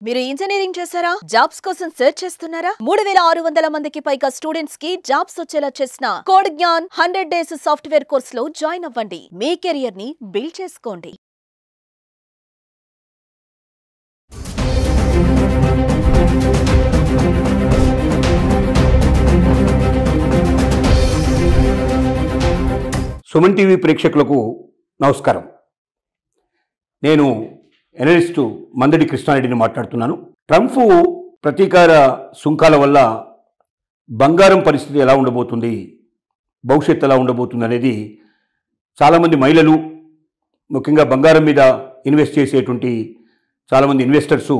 మీరు ఇంజనీరింగ్ చేశారా? జాబ్స్ కోసం సెర్చ్ చేస్తున్నారా? 3600 మందికి పైగా స్టూడెంట్స్ కి జాబ్స్ వచ్చేలా చేసిన కోడ్ జ్ఞాన్ 100 డేస్ సాఫ్ట్వేర్ కోర్సులో జాయిన్ అవ్వండి. మీ కెరియర్ ని బిల్డ్ చేసుకోండి. సుమన్ టీవీ ప్రేక్షకులకు నమస్కారం. నేను ఎనలిస్టు మందడి కృష్ణారెడ్డిని మాట్లాడుతున్నాను. ట్రంప్ ప్రతీకార సుంకాల వల్ల బంగారం పరిస్థితి ఎలా ఉండబోతుంది, భవిష్యత్తు ఎలా ఉండబోతుంది అనేది చాలామంది మహిళలు, ముఖ్యంగా బంగారం మీద ఇన్వెస్ట్ చేసేటువంటి చాలామంది ఇన్వెస్టర్సు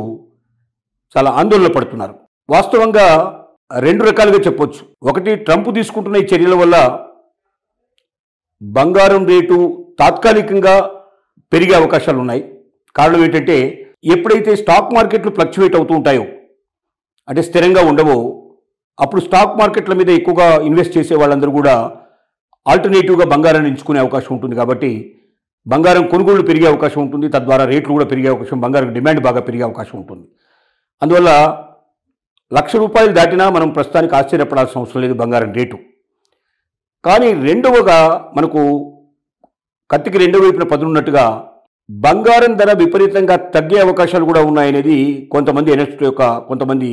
చాలా ఆందోళన పడుతున్నారు. వాస్తవంగా రెండు రకాలుగా చెప్పొచ్చు. ఒకటి, ట్రంప్ తీసుకుంటున్న ఈ చర్యల వల్ల బంగారం రేటు తాత్కాలికంగా పెరిగే అవకాశాలు ఉన్నాయి. కారణం ఏంటంటే, ఎప్పుడైతే స్టాక్ మార్కెట్లు ఫ్లక్చువేట్ అవుతూ ఉంటాయో, అంటే స్థిరంగా ఉండవో, అప్పుడు స్టాక్ మార్కెట్ల మీద ఎక్కువగా ఇన్వెస్ట్ చేసే వాళ్ళందరూ కూడా ఆల్టర్నేటివ్గా బంగారాన్ని ఎంచుకునే అవకాశం ఉంటుంది. కాబట్టి బంగారం కొనుగోళ్లు పెరిగే అవకాశం ఉంటుంది. తద్వారా రేట్లు కూడా పెరిగే అవకాశం, బంగారం డిమాండ్ బాగా పెరిగే అవకాశం ఉంటుంది. అందువల్ల ₹1,00,000 దాటినా మనం ప్రస్తుతానికి ఆశ్చర్యపడాల్సిన అవసరం లేదు బంగారం రేటు. కానీ రెండవగా మనకు కత్తికి రెండవ వైపున పదునున్నట్టుగా బంగారం ధర విపరీతంగా తగ్గే అవకాశాలు కూడా ఉన్నాయనేది కొంతమంది ఎనలిస్టుల యొక్క, కొంతమంది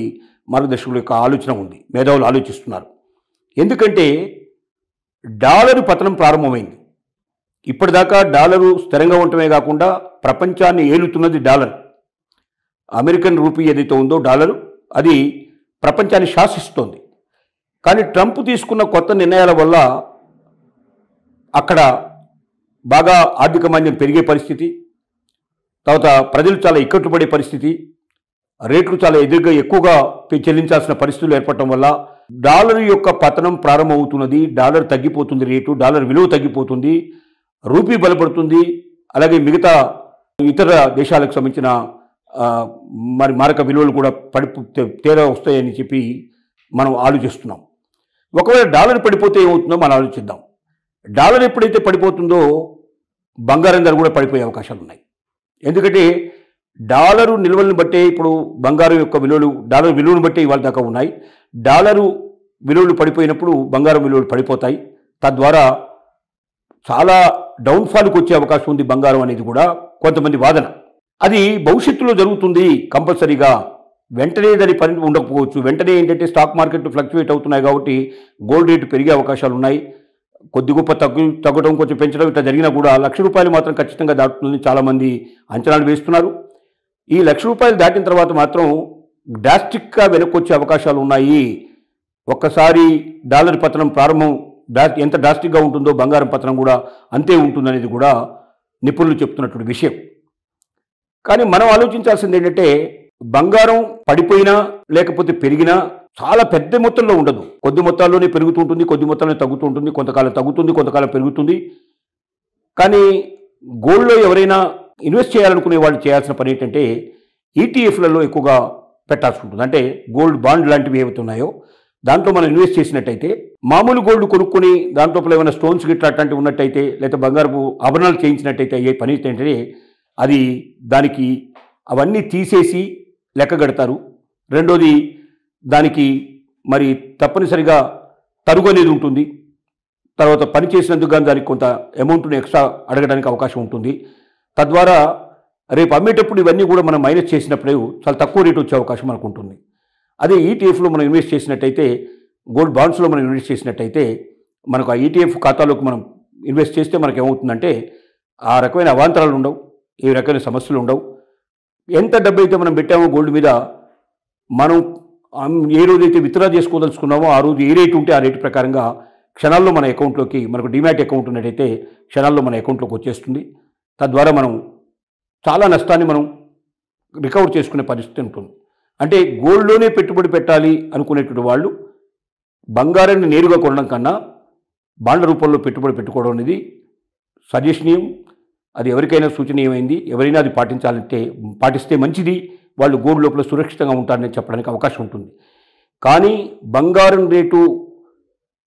మార్గదర్శకుల యొక్క ఆలోచన ఉంది. మేధావులు ఆలోచిస్తున్నారు. ఎందుకంటే డాలరు పతనం ప్రారంభమైంది. ఇప్పటిదాకా డాలరు స్థిరంగా ఉండటమే కాకుండా ప్రపంచాన్ని ఏలుతున్నది డాలర్. అమెరికన్ రూపీ ఏదైతే ఉందో డాలరు, అది ప్రపంచాన్ని శాసిస్తోంది. కానీ ట్రంప్ తీసుకున్న కొత్త నిర్ణయాల వల్ల అక్కడ బాగా ఆర్థిక మాంద్యం పెరిగే పరిస్థితి, తర్వాత ప్రజలు చాలా ఇక్కట్లు పడే పరిస్థితి, రేట్లు చాలా ఎక్కువగా చెల్లించాల్సిన పరిస్థితులు ఏర్పడటం వల్ల డాలర్ యొక్క పతనం ప్రారంభమవుతున్నది. డాలర్ తగ్గిపోతుంది, రేటు డాలర్ విలువ తగ్గిపోతుంది, రూపీ బలపడుతుంది. అలాగే మిగతా ఇతర దేశాలకు సంబంధించిన మారక విలువలు కూడా తేడా వస్తాయని చెప్పి మనం ఆలోచిస్తున్నాం. ఒకవేళ డాలర్ పడిపోతే ఏమవుతుందో మనం ఆలోచిద్దాం. డాలర్ ఎప్పుడైతే పడిపోతుందో బంగారం ధర కూడా పడిపోయే అవకాశాలు ఉన్నాయి. ఎందుకంటే డాలరు నిల్వలను బట్టే ఇప్పుడు బంగారం యొక్క విలువలు, డాలర్ విలువను బట్టే ఇవాళ దాకా ఉన్నాయి. డాలరు విలువలు పడిపోయినప్పుడు బంగారం విలువలు పడిపోతాయి. తద్వారా చాలా డౌన్ఫాల్కి వచ్చే అవకాశం ఉంది బంగారం అనేది కూడా కొంతమంది వాదన. అది భవిష్యత్తులో జరుగుతుంది కంపల్సరీగా. వెంటనే దాని పని ఉండకపోవచ్చు. వెంటనే ఏంటంటే స్టాక్ మార్కెట్ ఫ్లక్చువేట్ అవుతున్నాయి కాబట్టి గోల్డ్ రేటు పెరిగే అవకాశాలు ఉన్నాయి. కొద్ది గొప్ప తగ్గడం, కొంచెం పెంచడం ఇట్లా జరిగినా కూడా ₹1,00,000 మాత్రం ఖచ్చితంగా దాటుతుందని చాలామంది అంచనాలు వేస్తున్నారు. ఈ ₹1,00,000 దాటిన తర్వాత మాత్రం డ్రాస్టిక్గా వెనక్కి వచ్చే అవకాశాలు ఉన్నాయి. ఒక్కసారి డాలర్ పతనం ప్రారంభం ఎంత డ్రాస్టిక్గా ఉంటుందో బంగారం పతనం కూడా అంతే ఉంటుందనేది కూడా నిపుణులు చెప్తున్నటువంటి విషయం. కానీ మనం ఆలోచించాల్సింది ఏంటంటే, బంగారం పడిపోయినా లేకపోతే పెరిగినా చాలా పెద్ద మొత్తంలో ఉండదు. కొద్ది మొత్తాల్లోనే పెరుగుతుంటుంది, కొద్ది మొత్తంలో తగ్గుతూ ఉంటుంది. కొంతకాలం తగ్గుతుంది, కొంతకాలం పెరుగుతుంది. కానీ గోల్డ్లో ఎవరైనా ఇన్వెస్ట్ చేయాలనుకునే వాళ్ళు చేయాల్సిన పని ఏంటంటే, ఈటీఎఫ్లలో ఎక్కువగా పెట్టాల్సి ఉంటుంది. అంటే గోల్డ్ బాండ్ లాంటివి ఏవైతే ఉన్నాయో దాంట్లో మనం ఇన్వెస్ట్ చేసినట్టయితే, మామూలు గోల్డ్ కొనుక్కొని దాంట్లో ఏమైనా స్టోన్స్ గిట్లా అట్లాంటివి ఉన్నట్టయితే, లేదా బంగారపు ఆభరణాలు చేయించినట్టయితే అయ్యే పని ఏంటంటే, అది దానికి అవన్నీ తీసేసి లెక్క కడతారు. రెండోది, దానికి మరి తప్పనిసరిగా తరుగు అనేది ఉంటుంది. తర్వాత పని చేసినందుకు కానీ దానికి కొంత అమౌంట్ని ఎక్స్ట్రా అడగడానికి అవకాశం ఉంటుంది. తద్వారా రేపు అమ్మేటప్పుడు ఇవన్నీ కూడా మనం మైనస్ చేసినప్పుడు చాలా తక్కువ రేటు వచ్చే అవకాశం మనకు ఉంటుంది. అదే ఈటీఎఫ్లో మనం ఇన్వెస్ట్ చేసినట్టయితే, గోల్డ్ బాండ్స్లో మనం ఇన్వెస్ట్ చేసినట్టయితే, మనకు ఆ ఈటీఎఫ్ ఖాతాలోకి మనం ఇన్వెస్ట్ చేస్తే మనకు ఏమవుతుందంటే, ఆ రకమైన అవాంతరాలు ఉండవు, ఏ రకమైన సమస్యలు ఉండవు. ఎంత డబ్బు అయితే మనం పెట్టామో గోల్డ్ మీద, మనం ఏ రోజైతే విత్డ్రా చేసుకోదలుచుకున్నామో ఆ రోజు ఏ రేటు ఉంటే ఆ రేటు ప్రకారంగా క్షణాల్లో మన అకౌంట్లోకి, మనకు డిమాట్ అకౌంట్ ఉన్నట్టయితే క్షణాల్లో మన అకౌంట్లోకి వచ్చేస్తుంది. తద్వారా మనం చాలా నష్టాన్ని మనం రికవర్ చేసుకునే పరిస్థితి ఉంటుంది. అంటే గోల్డ్లోనే పెట్టుబడి పెట్టాలి అనుకునేటువంటి వాళ్ళు బంగారాన్ని నేరుగా కొనడం కన్నా బాండ్ల రూపంలో పెట్టుబడి పెట్టుకోవడం అనేది సజెషనీయం. అది ఎవరికైనా సూచనీయమైంది. ఎవరైనా అది పాటిస్తే మంచిది. వాళ్ళు గోల్డ్ లోపల సురక్షితంగా ఉంటారని చెప్పడానికి అవకాశం ఉంటుంది. కానీ బంగారం రేటు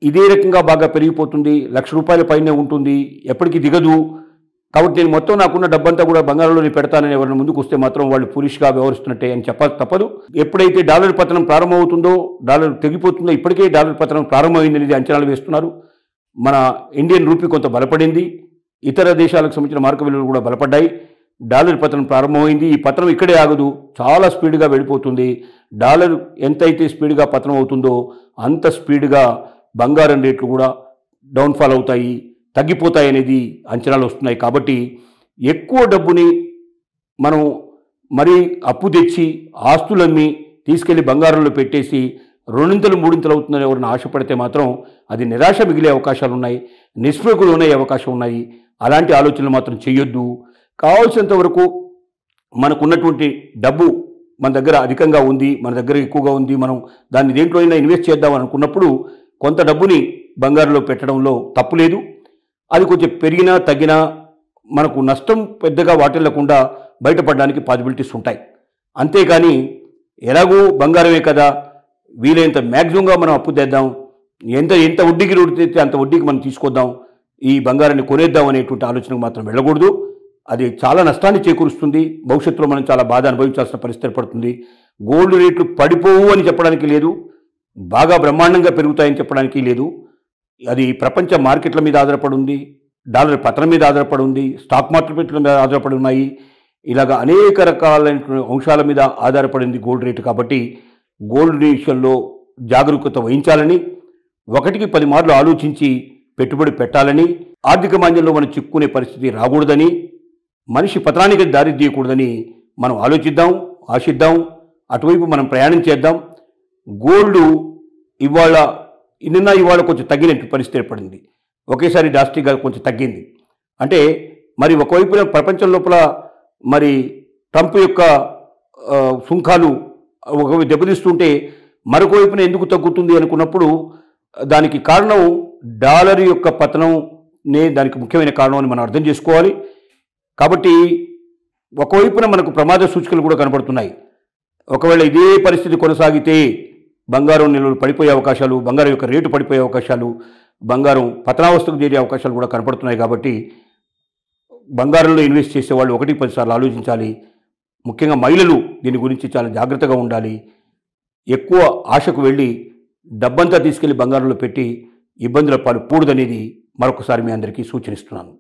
ఇదే రకంగా బాగా పెరిగిపోతుంది, ₹1,00,000 పైనే ఉంటుంది, ఎప్పటికీ దిగదు, కాబట్టి నేను మొత్తం నాకున్న డబ్బంతా కూడా బంగారంలోనే పెడతానని ఎవరైనా ముందుకు వస్తే మాత్రం వాళ్ళు ఫూలిష్గా వ్యవహరిస్తున్నట్టే అని తప్పదు. ఎప్పుడైతే డాలర్ పతనం ప్రారంభమవుతుందో, డాలర్ తెగిపోతుందో, ఇప్పటికే డాలర్ పతనం ప్రారంభమైందనేది అంచనాలు వేస్తున్నారు. మన ఇండియన్ రూపీ కొంత బలపడింది, ఇతర దేశాలకు సంబంధించిన మార్క విలువలు కూడా బలపడ్డాయి. డాలర్ పతనం ప్రారంభమైంది. ఈ పతనం ఇక్కడే ఆగదు, చాలా స్పీడ్గా వెళ్ళిపోతుంది. డాలర్ ఎంతైతే స్పీడ్గా పతనం అవుతుందో అంత స్పీడ్గా బంగారం రేట్లు కూడా డౌన్ఫాల్ అవుతాయి, తగ్గిపోతాయి అనేది అంచనాలు వస్తున్నాయి. కాబట్టి ఎక్కువ డబ్బుని మనం మరీ అప్పు తెచ్చి ఆస్తులన్నీ తీసుకెళ్లి బంగారంలో పెట్టేసి రెండింతలు మూడింతలు అవుతుందని ఎవరిని ఆశపడితే మాత్రం అది నిరాశ మిగిలే అవకాశాలు ఉన్నాయి, నిస్పృహకు లోనయ్యే అవకాశం ఉన్నాయి. అలాంటి ఆలోచనలు మాత్రం చేయొద్దు. కావాల్సినంత వరకు మనకున్నటువంటి డబ్బు మన దగ్గర అధికంగా ఉంది, మన దగ్గర ఎక్కువగా ఉంది, మనం దాన్ని దేంట్లో అయినా ఇన్వెస్ట్ చేద్దాం అనుకున్నప్పుడు కొంత డబ్బుని బంగారంలో పెట్టడంలో తప్పు లేదు. అది కొంచెం పెరిగినా తగ్గినా మనకు నష్టం పెద్దగా వాటిల్లకుండా బయటపడడానికి పాసిబిలిటీస్ ఉంటాయి. అంతేకాని ఎలాగూ బంగారమే కదా, వీలైనంత మ్యాక్సిమంగా మనం అప్పు తెద్దాం, ఎంత వడ్డీకి తెస్తే అంత వడ్డీకి మనం తీసుకొద్దాం, ఈ బంగారాన్ని కొనేద్దాం అనేటువంటి ఆలోచనకు మాత్రం వెళ్ళకూడదు. అది చాలా నష్టాన్ని చేకూరుస్తుంది. భవిష్యత్తులో మనం చాలా బాధ అనుభవించాల్సిన పరిస్థితి ఏర్పడుతుంది. గోల్డ్ రేట్లు పడిపోవు అని చెప్పడానికి లేదు, బాగా బ్రహ్మాండంగా పెరుగుతాయని చెప్పడానికి లేదు. అది ప్రపంచ మార్కెట్ల మీద ఆధారపడి ఉంది, డాలర్ పతనం మీద ఆధారపడి ఉంది, స్టాక్ మార్కెట్ల మీద ఆధారపడి ఉన్నాయి. ఇలాగ అనేక రకాలైన అంశాల మీద ఆధారపడింది గోల్డ్ రేటు. కాబట్టి గోల్డ్ విషయంలో జాగరూకత వహించాలని, 1కి 10 మార్లు ఆలోచించి పెట్టుబడి పెట్టాలని, ఆర్థిక మాంద్యంలో మనం చిక్కుకునే పరిస్థితి రాకూడదని, మనిషి పతనానికి దారి తీయకూడదని మనం ఆలోచిద్దాం, ఆశిద్దాం, అటువైపు మనం ప్రయాణం చేద్దాం. గోల్డ్ ఇవాళ కొంచెం తగ్గినట్టు పరిస్థితి ఏర్పడింది. ఒకేసారి డ్రాస్టిక్గా కొంచెం తగ్గింది. అంటే మరి ఒకవైపున ప్రపంచం లోపల మరి ట్రంప్ యొక్క సుంకాలు ఒకవైపు దెబ్బతీస్తుంటే మరొక వైపున ఎందుకు తగ్గుతుంది అనుకున్నప్పుడు దానికి కారణం డాలర్ యొక్క పతనంనే దానికి ముఖ్యమైన కారణం అని మనం అర్థం చేసుకోవాలి. కాబట్టి ఒకవైపున మనకు ప్రమాద సూచికలు కూడా కనబడుతున్నాయి. ఒకవేళ ఇదే పరిస్థితి కొనసాగితే బంగారం నిల్వలు పడిపోయే అవకాశాలు, బంగారం యొక్క రేటు పడిపోయే అవకాశాలు, బంగారం పతనావస్థకు చేరే అవకాశాలు కూడా కనపడుతున్నాయి. కాబట్టి బంగారంలో ఇన్వెస్ట్ చేసేవాళ్ళు 1-10 సార్లు ఆలోచించాలి. ముఖ్యంగా మహిళలు దీని గురించి చాలా జాగ్రత్తగా ఉండాలి. ఎక్కువ ఆశకు వెళ్ళి డబ్బంతా తీసుకెళ్లి బంగారంలో పెట్టి ఇబ్బందుల పాలు కూడదనేది మరొకసారి మీ అందరికీ సూచనిస్తున్నాను.